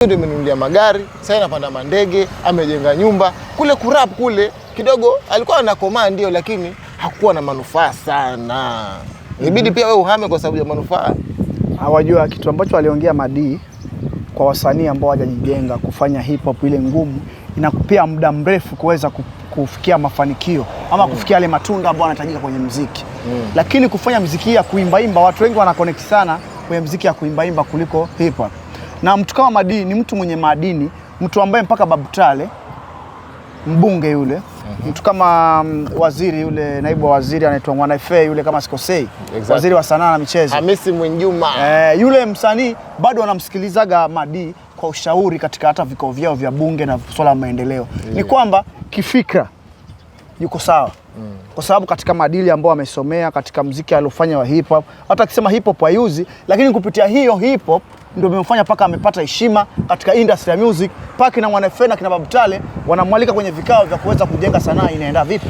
ndio amenunulia magari, sasa anapanda mandege, amejenga nyumba. Kule kurap kule kidogo alikuwa anakomaa ndio, lakini hakuwa na manufaa sana. Ibidi pia wewe uhame kwa sababu ya manufaa. Hawajua kitu ambacho aliongea Madi kwa wasanii ambao hawajajijenga kufanya hip hop ile ngumu, inakupia muda mrefu kuweza kufikia mafanikio ama kufikia yale matunda ambayo anahitajika kwenye muziki. Lakini kufanya muziki ya kuimba, watu wengi wana connect sana kwenye muziki ya kuimba kuliko hip hop. Na mtu kama Madi ni mtu mwenye maadini, mtu ambaye mpaka Babu Tale mbunge yule, mtu kama waziri yule, naibu wa waziri anaitwa Mwanaifei yule kama sikosei, waziri wa sanaa na michezo Hamisi Mwinjuma, yule msanii bado anamsikilizaga Madi kwa ushauri katika hata vikao vyao vya bunge na swala la maendeleo. Ni kwamba kifikra yuko sawa. Kwa sababu katika maadili ambao amesomea katika muziki aliofanya wa hip hop, hata akisema hip hop hayuzi, lakini kupitia hiyo hip hop ndio imemfanya paka amepata heshima katika industry ya music. Paki na Mwanaifei na kina Babu Tale wanamwalika kwenye vikao vya kuweza kujenga sanaa inaenda vipi.